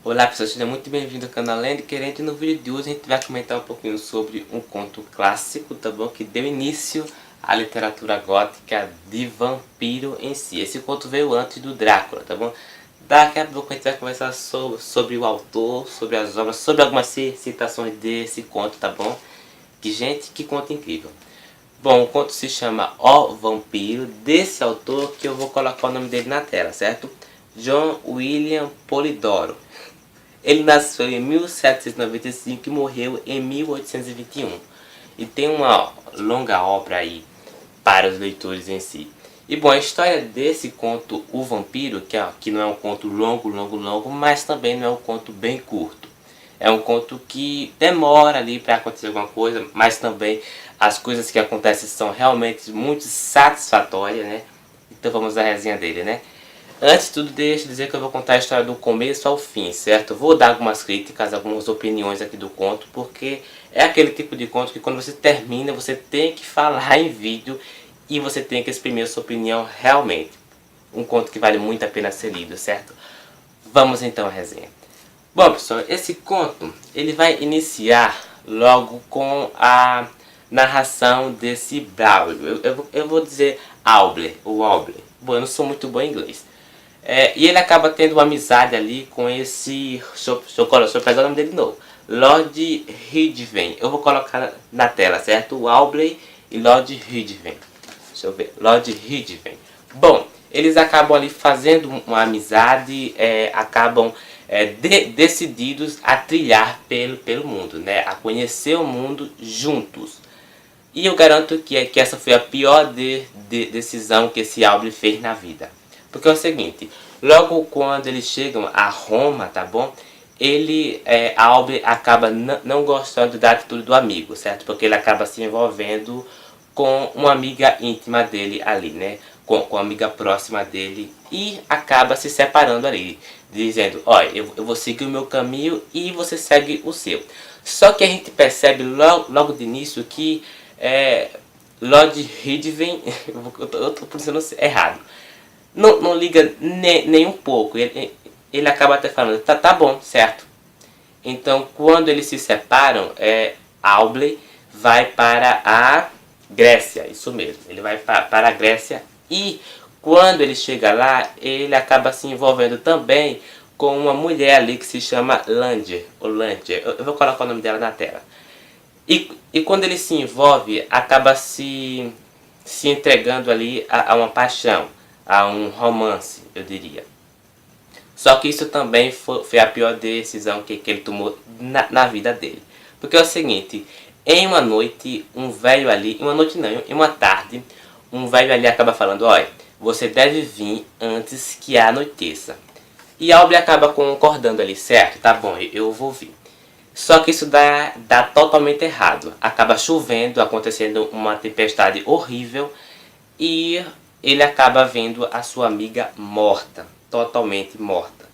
Olá pessoal, seja muito bem-vindo ao canal Lendo Querendo. E no vídeo de hoje a gente vai comentar um pouquinho sobre um conto clássico, tá bom? Que deu início à literatura gótica de vampiro em si. Esse conto veio antes do Drácula, tá bom? Daqui a pouco a gente vai conversar sobre o autor, sobre as obras, sobre algumas citações desse conto, tá bom? Que gente, que conto incrível. Bom, o conto se chama O Vampiro, desse autor que eu vou colocar o nome dele na tela, certo? John William Polidoro. Ele nasceu em 1795 e morreu em 1821. E tem uma longa obra aí para os leitores em si. E bom, a história desse conto, O Vampiro, que não é um conto longo, mas também não é um conto bem curto. É um conto que demora ali para acontecer alguma coisa, mas também as coisas que acontecem são realmente muito satisfatórias, né? Então vamos à resenha dele, né? Antes de tudo, deixa eu dizer que eu vou contar a história do começo ao fim, certo? Eu vou dar algumas críticas, algumas opiniões aqui do conto, porque é aquele tipo de conto que quando você termina, você tem que falar em vídeo e você tem que exprimir a sua opinião realmente. Um conto que vale muito a pena ser lido, certo? Vamos então à resenha. Bom pessoal, esse conto ele vai iniciar logo com a narração desse Braulio. Eu vou dizer Aubrey, ou Aubrey. Bom, eu não sou muito bom em inglês. E ele acaba tendo uma amizade ali com esse... Deixa eu pegar o nome dele de novo. Lord Ridven. Eu vou colocar na tela, certo? O Aubrey e Lord Ridven. Deixa eu ver. Lord Ridven. Bom, eles acabam ali fazendo uma amizade, acabam decididos a trilhar pelo mundo, né? A conhecer o mundo juntos. E eu garanto que essa foi a pior decisão que esse Aubrey fez na vida. Porque é o seguinte, logo quando eles chegam a Roma, tá bom? Aubrey acaba não gostando da atitude do amigo, certo? Porque ele acaba se envolvendo com uma amiga íntima dele ali, né? Com uma amiga próxima dele e acaba se separando ali, dizendo, olha, eu vou seguir o meu caminho e você segue o seu. Só que a gente percebe logo de início que Lord Ridven, eu tô pronunciando errado, não liga nem um pouco. Ele acaba até falando, tá bom, certo. Então, quando eles se separam, Aubrey vai para a Grécia, isso mesmo. Ele vai para a Grécia e quando ele chega lá, ele acaba se envolvendo também com uma mulher ali que se chama Langer. Eu vou colocar o nome dela na tela. E quando ele se envolve, acaba se entregando ali a uma paixão, a um romance, eu diria. Só que isso também foi a pior decisão que ele tomou na vida dele. Porque é o seguinte, em uma noite, um velho ali, em uma tarde, um velho ali acaba falando, olha, você deve vir antes que anoiteça. E Aubrey acaba concordando ali, certo, tá bom, eu vou vir. Só que isso dá totalmente errado. Acaba chovendo, acontecendo uma tempestade horrível e ele acaba vendo a sua amiga morta, totalmente morta,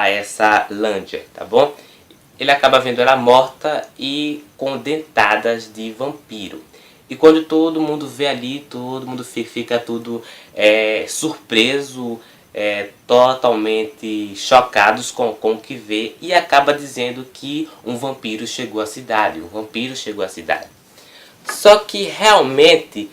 essa Langer, tá bom? Ele acaba vendo ela morta e com dentadas de vampiro. E quando todo mundo vê ali, todo mundo fica tudo surpreso, totalmente chocados com o que vê e acaba dizendo que um vampiro chegou à cidade, Só que realmente,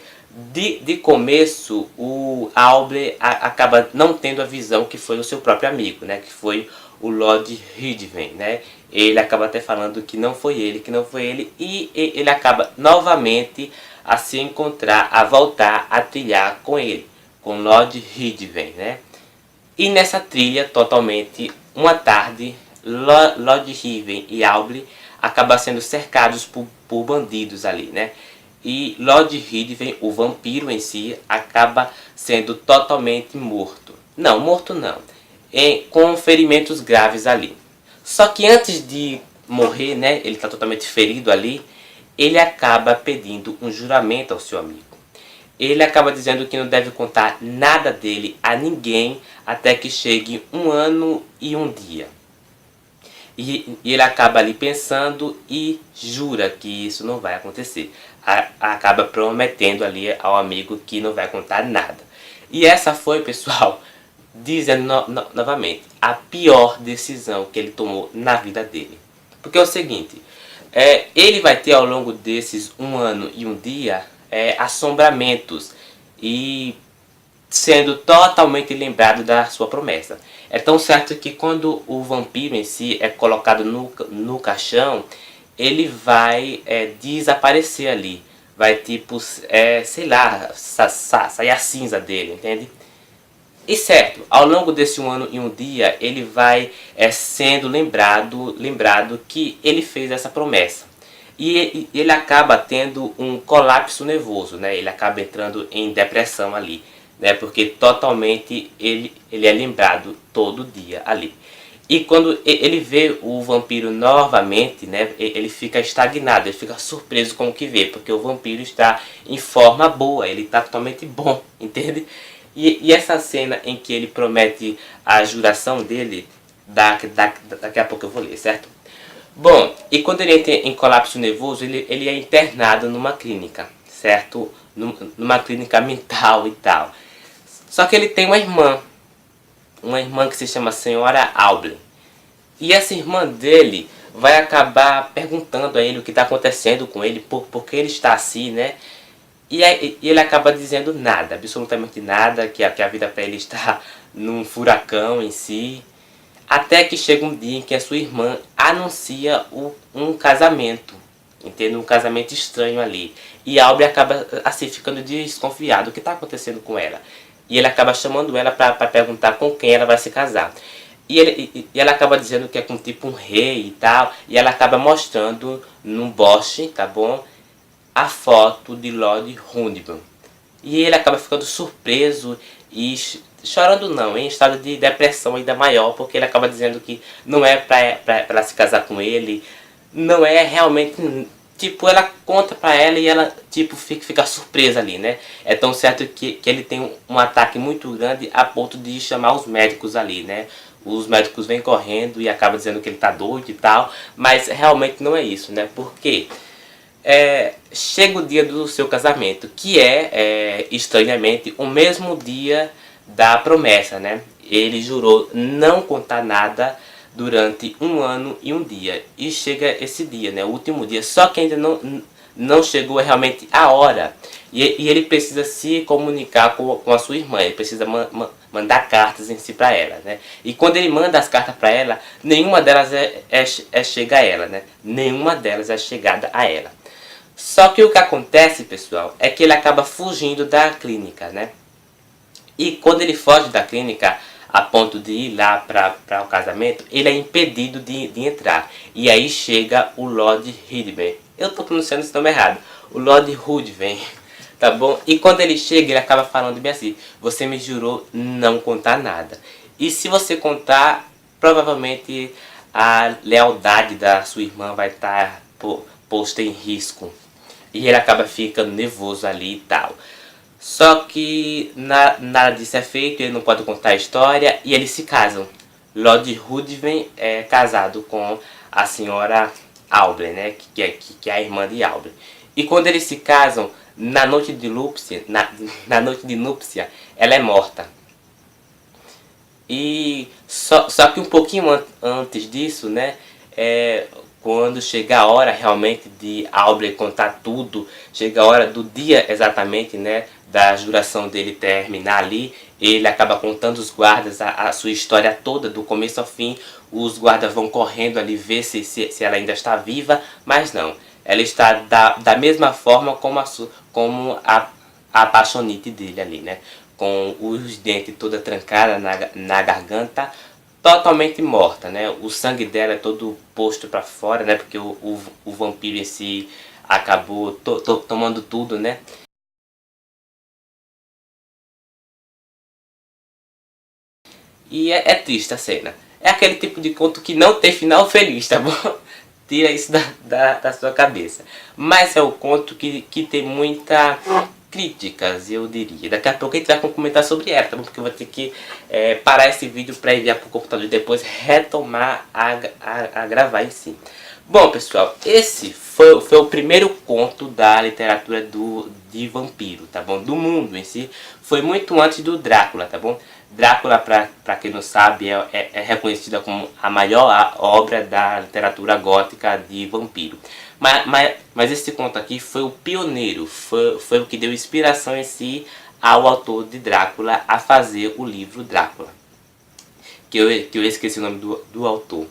de começo, o Aubrey acaba não tendo a visão que foi o seu próprio amigo, né? Que foi o Lord Ridven, né? Ele acaba até falando que não foi ele, e ele acaba novamente a se encontrar, a voltar a trilhar com ele, com Lord Ridven, né? E nessa trilha, totalmente, uma tarde, Lord Ridven e Aubrey acabam sendo cercados por bandidos ali, né? E Lord Ridven, o vampiro em si, acaba sendo totalmente morto. Não, morto não. Com ferimentos graves ali. Só que antes de morrer, né, ele está totalmente ferido ali, ele acaba pedindo um juramento ao seu amigo. Ele acaba dizendo que não deve contar nada dele a ninguém até que chegue 1 ano e 1 dia. E ele acaba ali pensando e jura que isso não vai acontecer. Acaba prometendo ali ao amigo que não vai contar nada. E essa foi, pessoal, dizendo novamente, a pior decisão que ele tomou na vida dele. Porque é o seguinte, ele vai ter ao longo desses 1 ano e 1 dia assombramentos e sendo totalmente lembrado da sua promessa. É tão certo que quando o vampiro em si é colocado no caixão, ele vai desaparecer ali. Vai tipo, sei lá, sair a cinza dele, entende? E certo, ao longo desse 1 ano e 1 dia, ele vai sendo lembrado que ele fez essa promessa. E ele acaba tendo um colapso nervoso, né? Ele acaba entrando em depressão ali, né? Porque totalmente ele é lembrado todo dia ali. E quando ele vê o vampiro novamente, né, ele fica estagnado, ele fica surpreso com o que vê, porque o vampiro está em forma boa, ele está totalmente bom, entende? E essa cena em que ele promete a juração dele, daqui a pouco eu vou ler, certo? Bom, e quando ele entra em colapso nervoso, ele é internado numa clínica, certo? Numa clínica mental e tal. Só que ele tem uma irmã que se chama Senhora Aubrey. E essa irmã dele vai acabar perguntando a ele o que está acontecendo com ele, por que ele está assim, né? E ele acaba dizendo nada, absolutamente nada, que a vida para ele está num furacão em si. Até que chega um dia em que a sua irmã anuncia um casamento, entende? Um casamento estranho ali. E Aubrey acaba assim ficando desconfiado, o que está acontecendo com ela? E ele acaba chamando ela para perguntar com quem ela vai se casar. E ela acaba dizendo que é com tipo um rei e tal. E ela acaba mostrando num boche, tá bom? A foto de Lord Ruthven. E ele acaba ficando surpreso e chorando não, em estado de depressão ainda maior. Porque ele acaba dizendo que não é pra ela se casar com ele. Não é realmente... Tipo, ela conta pra ela e ela, tipo, fica surpresa ali, né? É tão certo que ele tem um ataque muito grande a ponto de chamar os médicos ali, né? Os médicos vêm correndo e acabam dizendo que ele tá doido e tal. Mas realmente não é isso, né? Porque chega o dia do seu casamento, que estranhamente, o mesmo dia da promessa, né? Ele jurou não contar nada durante 1 ano e 1 dia. E chega esse dia, né? O último dia. Só que ainda não chegou realmente a hora. E ele precisa se comunicar com a sua irmã. Ele precisa mandar cartas em si para ela, né? E quando ele manda as cartas para ela, nenhuma delas chega a ela, né? Nenhuma delas é chegada a ela. Só que o que acontece, pessoal, é que ele acaba fugindo da clínica, né? E quando ele foge da clínica, a ponto de ir lá para o casamento, ele é impedido de entrar. E aí chega o Lord Ruthven. Eu estou pronunciando esse nome errado. O Lord Ruthven, tá bom? E quando ele chega, ele acaba falando bem assim: você me jurou não contar nada. E se você contar, provavelmente a lealdade da sua irmã vai estar posta em risco. E ele acaba ficando nervoso ali e tal. Só que nada disso é feito, ele não pode contar a história e eles se casam. Lord Ruthven é casado com a senhora Aubrey, né? Que é a irmã de Aubrey. E quando eles se casam, na noite de núpcia, na noite de núpcia, ela é morta. E só que um pouquinho antes disso, né? Quando chega a hora realmente de Aubrey contar tudo, chega a hora do dia exatamente, né, da juração dele terminar ali, ele acaba contando os guardas a sua história toda, do começo ao fim. Os guardas vão correndo ali ver se ela ainda está viva, mas não. Ela está da mesma forma como a apaixonite dele ali, né, com os dentes toda trancada na garganta, totalmente morta, né? O sangue dela é todo posto para fora, né? Porque o vampiro em si acabou tomando tudo, né? E é triste a cena. É aquele tipo de conto que não tem final feliz, tá bom? Tira isso da sua cabeça. Mas é o conto que tem muita críticas, eu diria. Daqui a pouco a gente vai comentar sobre ela, tá bom? Porque eu vou ter que parar esse vídeo para enviar para o computador e depois retomar a gravar em si. Bom, pessoal, esse foi o primeiro conto da literatura de vampiro, tá bom? Do mundo em si. Foi muito antes do Drácula, tá bom? Drácula, pra quem não sabe, é reconhecida como a maior obra da literatura gótica de vampiro. Mas esse conto aqui foi o pioneiro, foi o que deu inspiração em si ao autor de Drácula a fazer o livro Drácula. Que eu esqueci o nome do autor.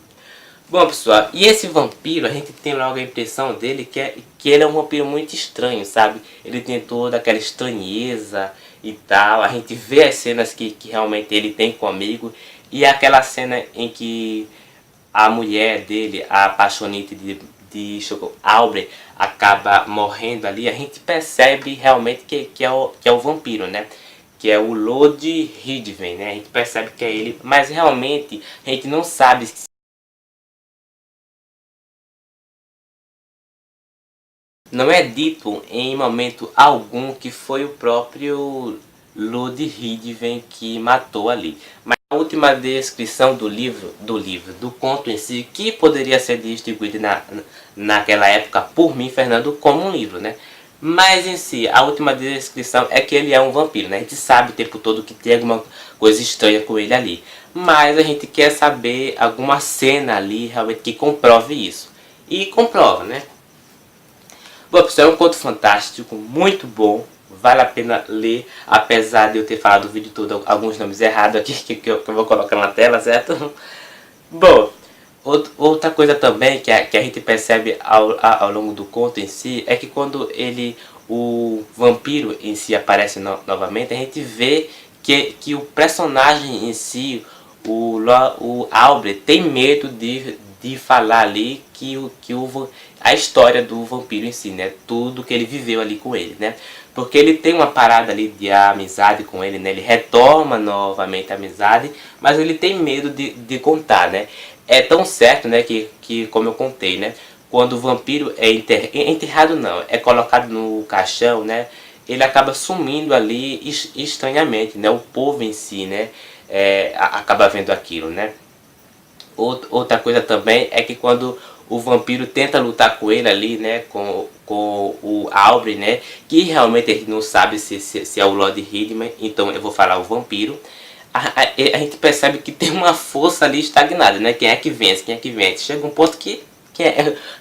Bom, pessoal, e esse vampiro, a gente tem logo a impressão dele que ele é um vampiro muito estranho, sabe? Ele tem toda aquela estranheza e tal. A gente vê as cenas que realmente ele tem com o amigo. E aquela cena em que a mulher dele, a apaixonite de Aubrey, acaba morrendo ali. A gente percebe realmente que é o vampiro, né? Que é o Lord Ridven, né? A gente percebe que é ele, mas realmente a gente não sabe. Não é dito em momento algum que foi o próprio Lord Ridven que matou ali. Mas a última descrição do conto em si, que poderia ser distribuído naquela época por mim, Fernando, como um livro, né? Mas em si, a última descrição é que ele é um vampiro, né? A gente sabe o tempo todo que tem alguma coisa estranha com ele ali. Mas a gente quer saber alguma cena ali realmente que comprove isso. E comprova, né? Bom, pessoal, é um conto fantástico, muito bom. Vale a pena ler, apesar de eu ter falado o vídeo todo alguns nomes errados aqui, que eu vou colocar na tela, certo? Bom, outra coisa também que a gente percebe ao longo do conto em si, é que quando o vampiro em si aparece novamente, a gente vê que o personagem em si, o Aubrey, tem medo de falar ali a história do vampiro em si, né? Tudo que ele viveu ali com ele, né? Porque ele tem uma parada ali de amizade com ele, né? Ele retoma novamente a amizade, mas ele tem medo de contar, né? É tão certo, né, que como eu contei, né? Quando o vampiro é enterrado não, é colocado no caixão, né? Ele acaba sumindo ali estranhamente, né? O povo em si, né? Acaba vendo aquilo, né? Outra coisa também é que quando o vampiro tenta lutar com ele ali, né, com o Aubrey, né, que realmente ele não sabe se é o Lord Ridman, então eu vou falar o vampiro, a gente percebe que tem uma força ali estagnada, né, quem é que vence, quem é que vence, chega um ponto que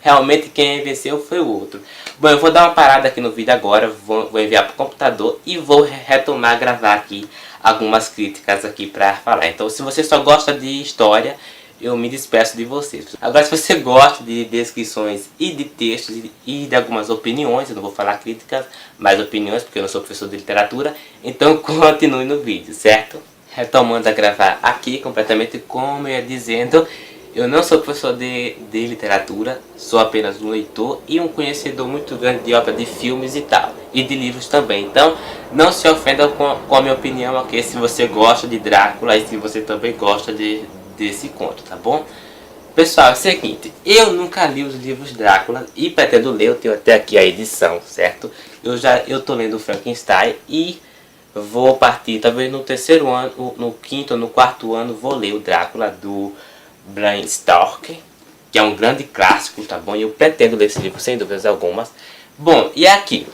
realmente quem venceu foi o outro. Bom, eu vou dar uma parada aqui no vídeo agora, vou enviar para o computador e vou retomar, gravar aqui algumas críticas aqui para falar. Então se você só gosta de história, eu me despeço de vocês. Agora, se você gosta de descrições e de textos e de algumas opiniões, eu não vou falar críticas, mas opiniões, porque eu não sou professor de literatura, então continue no vídeo, certo? Retomando a gravar aqui, completamente como eu ia dizendo, eu não sou professor de literatura, sou apenas um leitor e um conhecedor muito grande de obras de filmes e tal, e de livros também. Então, não se ofenda com a minha opinião, ok? Se você gosta de Drácula e se você também gosta desse conto, tá bom? Pessoal, é o seguinte, eu nunca li os livros Drácula e pretendo ler, eu tenho até aqui a edição, certo? Eu tô lendo o Frankenstein e vou partir, talvez no terceiro ano, no quinto ou no quarto ano, vou ler o Drácula do Bram Stoker, que é um grande clássico, tá bom? E eu pretendo ler esse livro sem dúvidas algumas. Bom, e aqui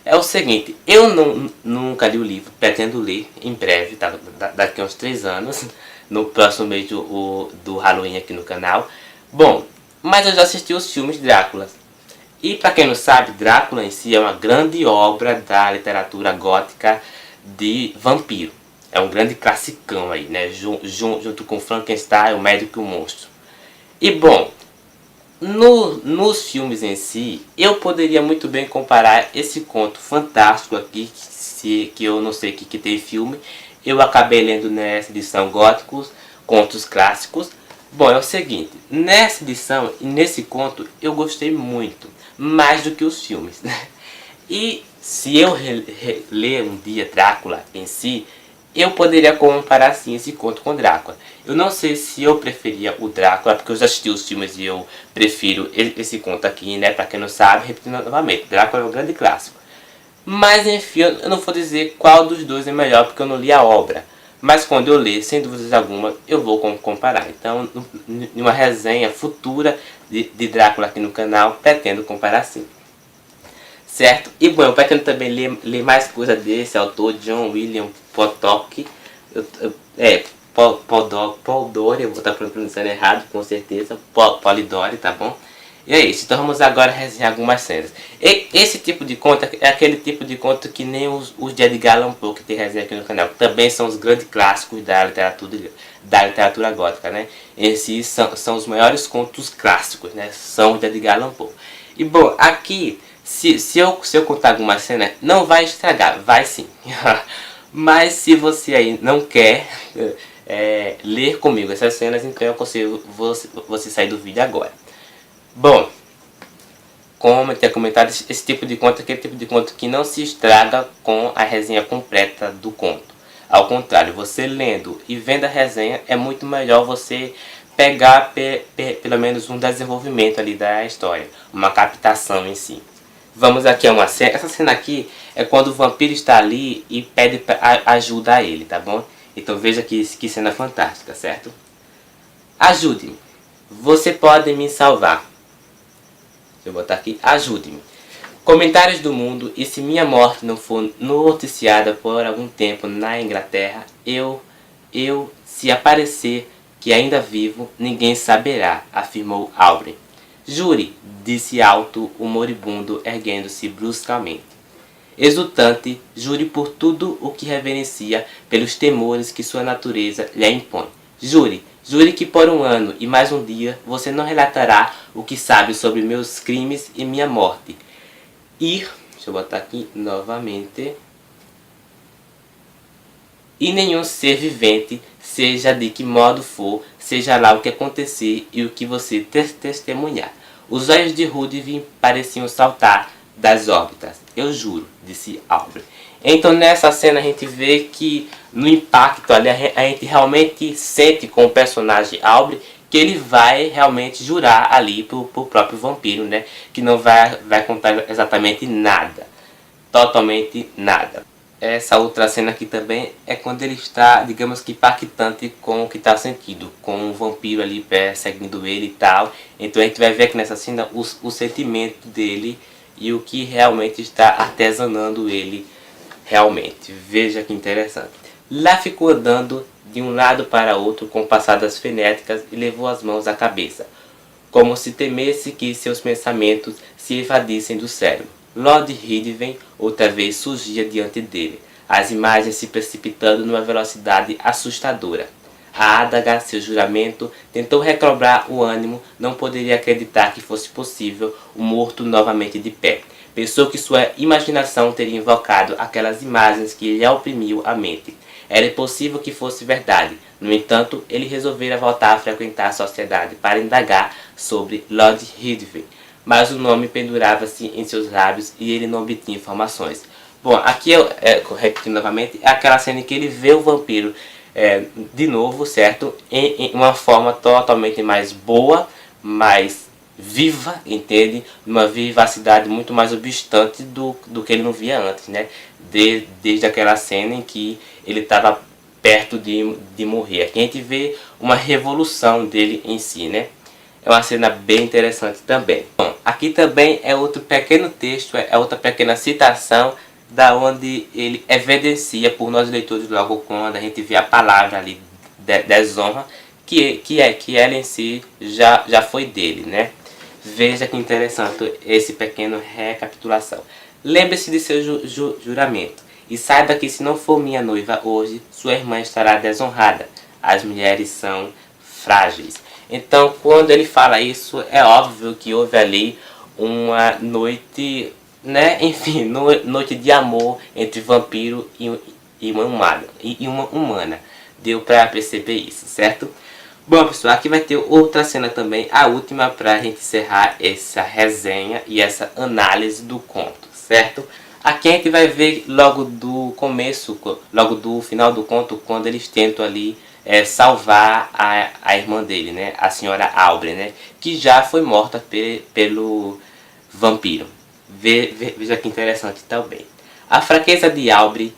é o seguinte, eu nunca li o livro, pretendo ler em breve, tá? Daqui a uns 3 anos, no próximo mês do Halloween aqui no canal. Bom, mas eu já assisti os filmes de Drácula. E para quem não sabe, Drácula em si é uma grande obra da literatura gótica de vampiro. É um grande classicão aí, né? Junto com Frankenstein, o Médico e o Monstro. E bom, nos filmes em si, eu poderia muito bem comparar esse conto fantástico aqui, que eu não sei que tem filme. Eu acabei lendo nessa edição Góticos, contos clássicos. Bom, é o seguinte, nessa edição e nesse conto eu gostei muito, mais do que os filmes. E se eu ler um dia Drácula em si, eu poderia comparar sim esse conto com Drácula. Eu não sei se eu preferia o Drácula, porque eu já assisti os filmes e eu prefiro esse conto aqui, né? Pra quem não sabe, repetindo novamente, Drácula é um grande clássico. Mas enfim, eu não vou dizer qual dos dois é melhor, porque eu não li a obra. Mas quando eu ler, sem dúvidas alguma, eu vou comparar. Então, em uma resenha futura de Drácula aqui no canal, pretendo comparar sim. Certo? E bom, eu pretendo também ler mais coisa desse autor, John William Potok. Polidori, eu vou estar pronunciando errado, com certeza. Polidori, tá bom? E é isso, então vamos agora resenhar algumas cenas. Esse tipo de conto é aquele tipo de conto que nem os de Edgar Allan Poe, que tem resenha aqui no canal, que também são os grandes clássicos da literatura gótica, né? Esses são os maiores contos clássicos, né? São os de Edgar Allan Poe. E bom, aqui, se eu contar alguma cena, não vai estragar, vai sim. Mas se você aí não quer ler comigo essas cenas, então eu aconselho você sair do vídeo agora. Bom, como eu tinha comentado, esse tipo de conto é aquele tipo de conto que não se estraga com a resenha completa do conto. Ao contrário, você lendo e vendo a resenha, é muito melhor você pegar pelo menos um desenvolvimento ali da história, uma captação em si. Vamos aqui a uma cena. Essa cena aqui é quando o vampiro está ali e pede ajuda a ele, tá bom? Então veja que cena fantástica, certo? Ajude-me. Você pode me salvar. Deixa eu botar aqui. Ajude-me. Comentários do mundo. E se minha morte não for noticiada por algum tempo na Inglaterra, se aparecer que ainda vivo, ninguém saberá, afirmou Aubrey. Jure, disse alto o moribundo, erguendo-se bruscamente. Exultante, jure por tudo o que reverencia, pelos temores que sua natureza lhe impõe. Jure, jure que por um ano e mais um dia você não relatará o que sabe sobre meus crimes e minha morte. Deixa eu botar aqui novamente. E nenhum ser vivente, seja de que modo for, seja lá o que acontecer e o que você testemunhar. Os olhos de Rudivin pareciam saltar das órbitas. Eu juro, disse Aubrey. Então nessa cena a gente vê que no impacto ali a gente realmente sente com o personagem Aubrey que ele vai realmente jurar ali pro próprio vampiro, né? Que não vai contar exatamente nada. Totalmente nada. Essa outra cena aqui também é quando ele está, digamos que impactante com o que está sentindo, com o vampiro ali perseguindo ele e tal. Então a gente vai ver aqui nessa cena o sentimento dele e o que realmente está artesanando ele realmente. Veja que interessante. Lá ficou andando de um lado para outro com passadas frenéticas e levou as mãos à cabeça, como se temesse que seus pensamentos se evadissem do cérebro. Lord Ridven outra vez surgia diante dele, as imagens se precipitando numa velocidade assustadora. A adaga, seu juramento, tentou recobrar o ânimo, não poderia acreditar que fosse possível o morto novamente de pé. Pensou que sua imaginação teria invocado aquelas imagens que lhe oprimiam a mente. Era impossível que fosse verdade. No entanto, ele resolvera voltar a frequentar a sociedade para indagar sobre Lord Ridven. Mas o nome pendurava-se em seus lábios e ele não obtinha informações. Bom, aqui repetindo novamente, é aquela cena em que ele vê o vampiro de novo, certo? Em uma forma totalmente mais boa, mais viva, entende? Uma vivacidade muito mais obstante do que ele não via antes, né? Desde aquela cena em que ele estava perto de morrer. Aqui a gente vê uma revolução dele em si, né? É uma cena bem interessante também. Bom, aqui também é outro pequeno texto, é outra pequena citação, da onde ele evidencia por nós leitores logo quando a gente vê a palavra ali, desonra, que ela em si já foi dele, né? Veja que interessante esse pequeno recapitulação. Lembre-se de seu juramento, e saiba que se não for minha noiva hoje, sua irmã estará desonrada. As mulheres são frágeis. Então, quando ele fala isso, é óbvio que houve ali uma noite, né? Enfim, noite de amor entre vampiro e uma humana. Deu pra perceber isso, certo? Bom, pessoal, aqui vai ter outra cena também, a última pra gente encerrar essa resenha e essa análise do conto, certo? Aqui a gente vai ver logo do começo, logo do final do conto, quando eles tentam ali salvar a irmã dele, né? A senhora Aubrey, né? Que já foi morta pelo vampiro. Veja que interessante também. A fraqueza de Aubrey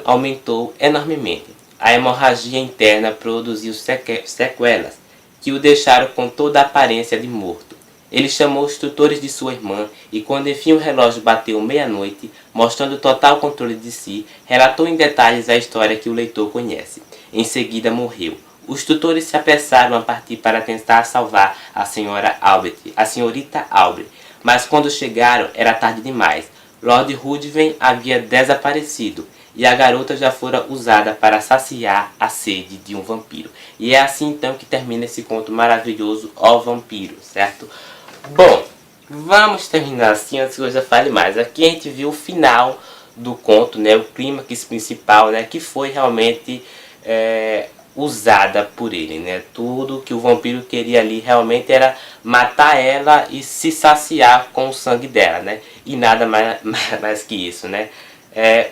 aumentou enormemente. A hemorragia interna produziu sequelas que o deixaram com toda a aparência de morto. Ele chamou os tutores de sua irmã e, quando enfim o relógio bateu meia-noite, mostrando total controle de si, relatou em detalhes a história que o leitor conhece. Em seguida morreu. Os tutores se apressaram a partir para tentar salvar a senhorita Albert, mas quando chegaram era tarde demais. Lord Ruthven havia desaparecido e a garota já fora usada para saciar a sede de um vampiro. E é assim então que termina esse conto maravilhoso, O Vampiro, certo? Bom, vamos terminar assim antes que eu já fale mais. Aqui a gente viu o final do conto, né, o clímax principal, né, que foi realmente usada por ele, né? Tudo que o vampiro queria ali realmente era matar ela e se saciar com o sangue dela, né? E nada mais que isso, né?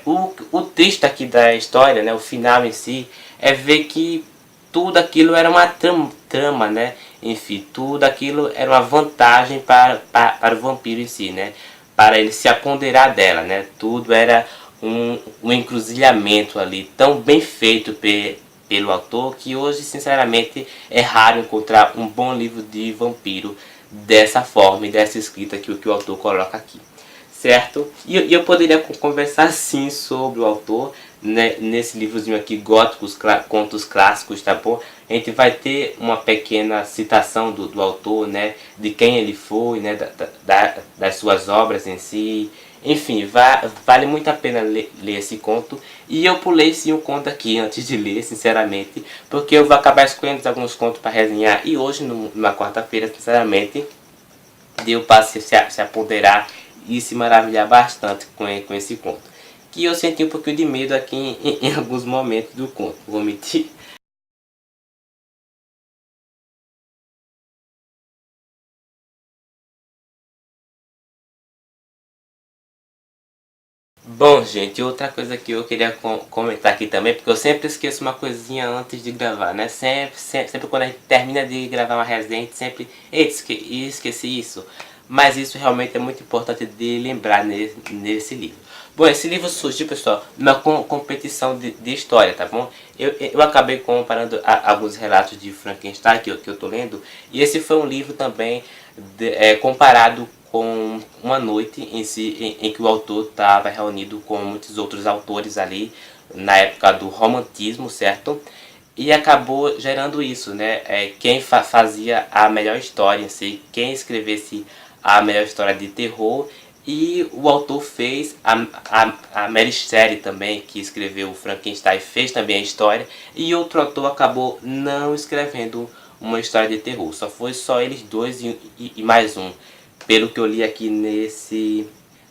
O triste aqui da história, né, o final em si, é ver que tudo aquilo era uma trama, né? Enfim, tudo aquilo era uma vantagem para o vampiro em si, né? Para ele se apoderar dela, né? Tudo era um encruzilhamento ali, tão bem feito pelo autor, que hoje, sinceramente, é raro encontrar um bom livro de vampiro dessa forma e dessa escrita que o autor coloca aqui. Certo? E eu poderia conversar sim sobre o autor, né, nesse livrozinho aqui, Góticos, Contos Clássicos, tá bom? A gente vai ter uma pequena citação do autor, né, de quem ele foi, né, das suas obras em si. Enfim, vale muito a pena ler esse conto. E eu pulei sim o conto aqui antes de ler, sinceramente, porque eu vou acabar escolhendo alguns contos para resenhar. E hoje, numa quarta-feira, sinceramente, deu para se apoderar e se maravilhar bastante com esse conto. Que eu senti um pouquinho de medo aqui em alguns momentos do conto, vou mentir. Bom, gente, outra coisa que eu queria comentar aqui também, porque eu sempre esqueço uma coisinha antes de gravar, né? Sempre quando a gente termina de gravar uma resenha, a gente sempre... esqueci isso. Mas isso realmente é muito importante de lembrar nesse livro. Bom, esse livro surgiu, pessoal, numa competição de história, tá bom? Eu acabei comparando alguns relatos de Frankenstein que eu tô lendo, e esse foi um livro também comparado com uma noite em si, em que o autor estava reunido com muitos outros autores ali, na época do romantismo, certo? E acabou gerando isso, né? Quem fazia a melhor história em si, quem escrevesse a melhor história de terror. E o autor fez, a Mary Shelley também, que escreveu o Frankenstein, fez também a história. E outro autor acabou não escrevendo uma história de terror. Só eles dois e mais um. Pelo que eu li aqui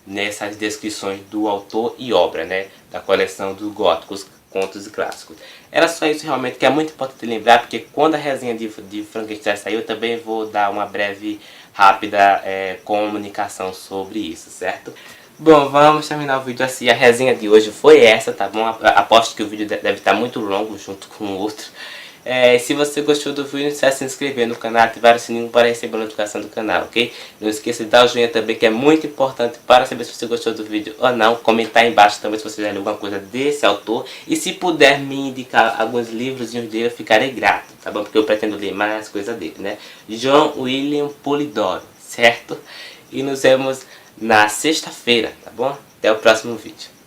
nessas descrições do autor e obra, né? Da coleção dos Góticos, Contos e Clássicos. Era só isso realmente, que é muito importante lembrar, porque quando a resenha de Frankenstein saiu, eu também vou dar uma breve, rápida comunicação sobre isso, certo? Bom, vamos terminar o vídeo assim. A resenha de hoje foi essa, tá bom? Aposto que o vídeo deve estar muito longo junto com o outro. Se você gostou do vídeo, não esqueça de se inscrever no canal, ativar o sininho para receber a notificação do canal, ok? Não esqueça de dar o joinha também, que é muito importante para saber se você gostou do vídeo ou não. Comentar aí embaixo também se você já leu alguma coisa desse autor. E se puder me indicar alguns livros dele, eu ficarei grato, tá bom? Porque eu pretendo ler mais coisa dele, né? John William Polidoro, certo? E nos vemos na sexta-feira, tá bom? Até o próximo vídeo.